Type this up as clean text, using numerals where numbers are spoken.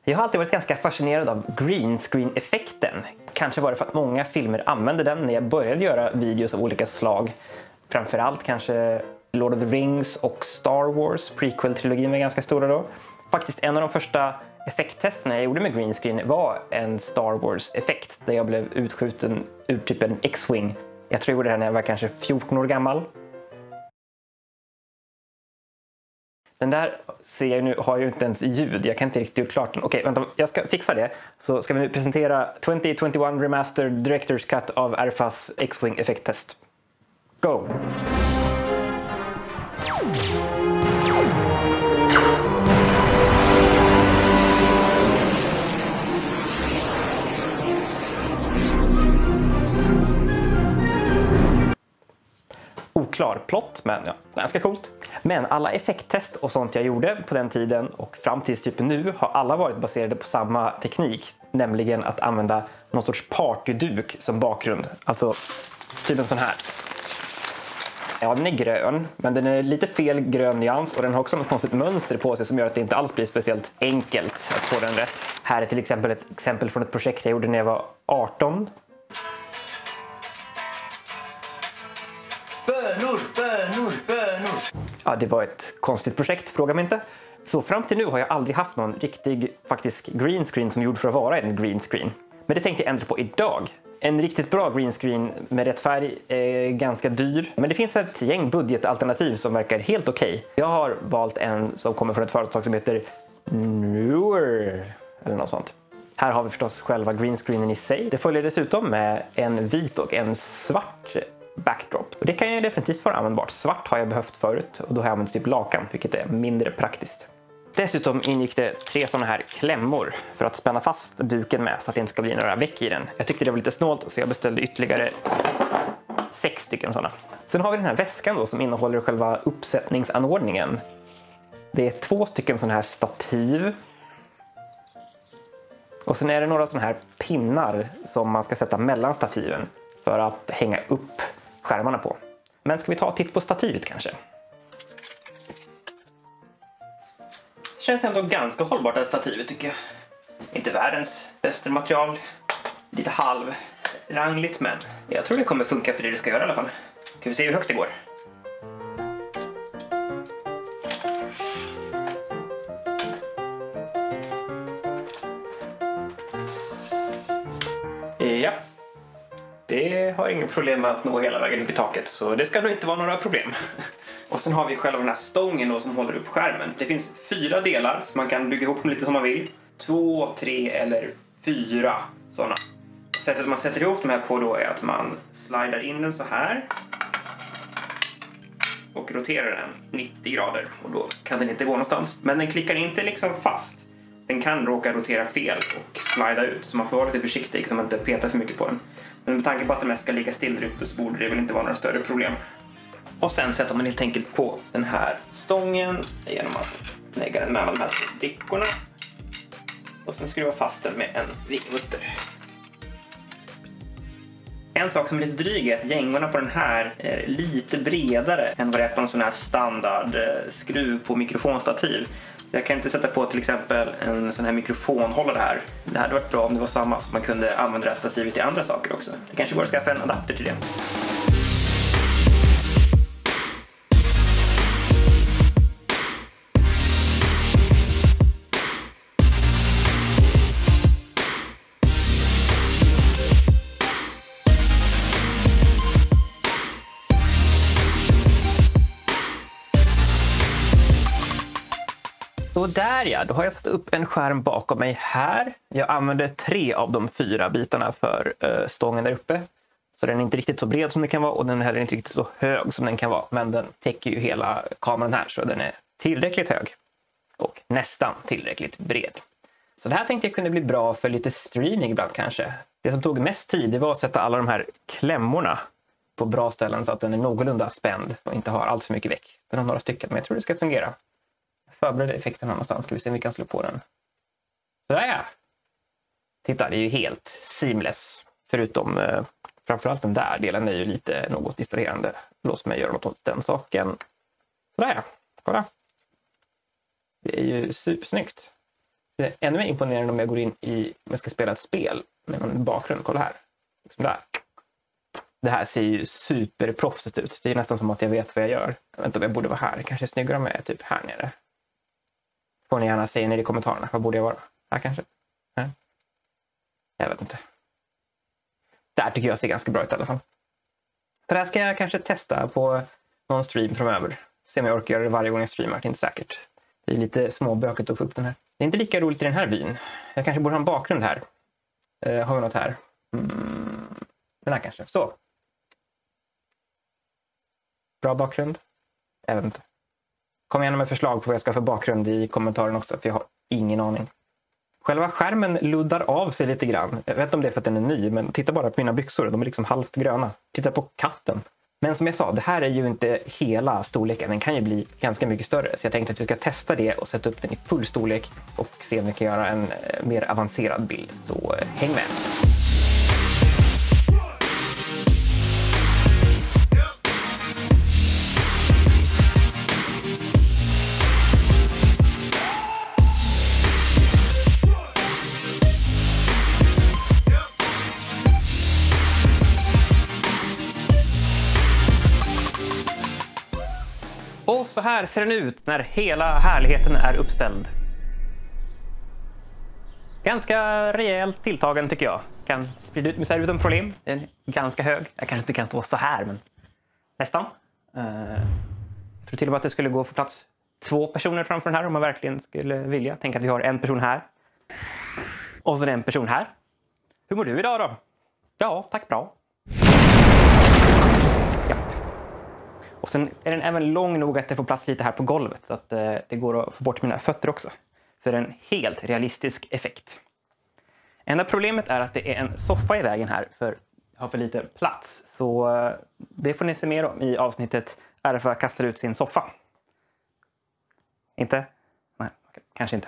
Jag har alltid varit ganska fascinerad av green screen-effekten. Kanske var det för att många filmer använde den när jag började göra videos av olika slag. Framförallt kanske Lord of the Rings och Star Wars, prequel-trilogin var ganska stora då. Faktiskt en av de första effekttesterna jag gjorde med green screen var en Star Wars-effekt där jag blev utskjuten ur typ en X-Wing. Jag tror jag gjorde det här när jag var kanske 14 år gammal. Den där ser jag nu har ju inte ens ljud. Jag kan inte riktigt göra klart den. Okej, vänta. Jag ska fixa det. Så ska vi nu presentera 2021 Remastered Director's Cut av RFAs X-Wing effekttest. Go! Oklar plott, men ja, ganska coolt. Men alla effekttest och sånt jag gjorde på den tiden och fram tills typ nu har alla varit baserade på samma teknik. Nämligen att använda någon sorts partyduk som bakgrund. Alltså typ en sån här. Ja, den är grön, men den är lite fel grön nyans och den har också något konstigt mönster på sig som gör att det inte alls blir speciellt enkelt att få den rätt. Här är till exempel ett exempel från ett projekt jag gjorde när jag var 18. Bönor. Ja, det var ett konstigt projekt, fråga mig inte. Så fram till nu har jag aldrig haft någon riktig faktisk green screen som är gjord för att vara en green screen. Men det tänkte jag ändra på idag. En riktigt bra green screen med rätt färg är ganska dyr. Men det finns ett gäng budgetalternativ som verkar helt okej. Jag har valt en som kommer från ett företag som heter Newer eller något sånt. Här har vi förstås själva green screenen i sig. Det följer dessutom med en vit och en svart backdrop. Och det kan ju definitivt vara användbart. Svart har jag behövt förut och då har jag använt typ lakan, vilket är mindre praktiskt. Dessutom ingick det 3 sådana här klämmor för att spänna fast duken med så att det inte ska bli några veck i den. Jag tyckte det var lite snålt så jag beställde ytterligare 6 stycken sådana. Sen har vi den här väskan då som innehåller själva uppsättningsanordningen. Det är 2 stycken sådana här stativ. Och sen är det några sådana här pinnar som man ska sätta mellan stativen för att hänga upp skärmarna på. Men ska vi ta en titt på stativet kanske? Känns ändå ganska hållbart det stativet tycker jag. Inte världens bästa material. Lite halvrangligt men jag tror det kommer funka för det det ska göra i alla fall. Ska vi se hur högt det går. Ja. Det har ingen problem med att nå hela vägen upp i taket så det ska nog inte vara några problem. Och sen har vi själva den här stången då som håller upp skärmen. Det finns 4 delar så man kan bygga ihop dem lite som man vill. 2, 3 eller 4 sådana. Sättet man sätter ihop de här på då är att man slidar in den så här. Och roterar den 90 grader och då kan den inte gå någonstans. Men den klickar inte liksom fast. Den kan råka rotera fel och slida ut så man får vara lite försiktig så man inte petar för mycket på den. Men med tanke på att den mest ska ligga still där uppe så borde det väl inte vara några större problem. Och sen sätter man helt enkelt på den här stången genom att lägga den mellan de här 2 brickorna. Och sen skruva fast den med en vingmutter. En sak som är lite dryg är att gängorna på den här är lite bredare än vad det är på en sån här standard skruv på mikrofonstativ. Så jag kan inte sätta på till exempel en sån här mikrofonhållare här. Det hade varit bra om det var samma så man kunde använda det här stativet till andra saker också. Det kanske går att skaffa en adapter till det. Så där ja, då har jag satt upp en skärm bakom mig här. Jag använder 3 av de 4 bitarna för stången där uppe. Så den är inte riktigt så bred som den kan vara och den är heller inte riktigt så hög som den kan vara. Men den täcker ju hela kameran här så den är tillräckligt hög. Och nästan tillräckligt bred. Så det här tänkte jag kunde bli bra för lite streaming ibland kanske. Det som tog mest tid det var att sätta alla de här klämmorna på bra ställen så att den är någorlunda spänd och inte har allt för mycket väck. Den har några stycken men jag tror det ska fungera. Förberedde effekten någonstans. Ska vi se om vi kan slå på den. Sådär ja. Titta, det är ju helt seamless. Förutom framförallt den där delen är ju lite något distraherande. Låt mig göra något åt den saken. Sådär ja. Kolla. Det är ju supersnyggt. Det är ännu mer imponerande om jag går in om jag ska spela ett spel med en bakgrund. Kolla här. Liksom där. Det här ser ju superproffsigt ut. Det är nästan som att jag vet vad jag gör. Jag vet inte om jag borde vara här. Kanske snyggare med typ här nere. Får ni gärna säga ner i kommentarerna. Vad borde jag vara? Här kanske? Här. Jag vet inte. Där tycker jag ser ganska bra ut i alla fall. Så det här ska jag kanske testa på någon stream framöver. Se om jag orkar göra det varje gång jag streamar. Det är inte säkert. Det är lite småböket att få upp den här. Det är inte lika roligt i den här byn. Jag kanske borde ha en bakgrund här. Har vi något här? Den här kanske. Så. Bra bakgrund? Jag vet inte. Kom gärna med förslag på vad jag ska ha för bakgrund i kommentaren också. För jag har ingen aning. Själva skärmen luddar av sig lite grann. Jag vet inte om det är för att den är ny. Men titta bara på mina byxor. De är liksom halvt gröna. Titta på katten. Men som jag sa, det här är ju inte hela storleken. Den kan ju bli ganska mycket större. Så jag tänkte att vi ska testa det och sätta upp den i full storlek. Och se om vi kan göra en mer avancerad bild. Så häng med! Och så här ser den ut när hela härligheten är uppställd. Ganska rejält tilltagen tycker jag. Kan sprida ut mig så här utan problem. Den är ganska hög. Jag kanske inte kan stå så här, men nästan. Jag tror till och med att det skulle gå för plats 2 personer framför den här om man verkligen skulle vilja. Tänk att vi har en person här. Och så en person här. Hur mår du idag då? Ja, tack bra. Och sen är den även lång nog att det får plats lite här på golvet. Så att det går att få bort mina fötter också. För en helt realistisk effekt. Enda problemet är att det är en soffa i vägen här. För jag har för lite plats. Så det får ni se mer om i avsnittet. RFA kastar ut sin soffa. Inte? Nej, okej, kanske inte.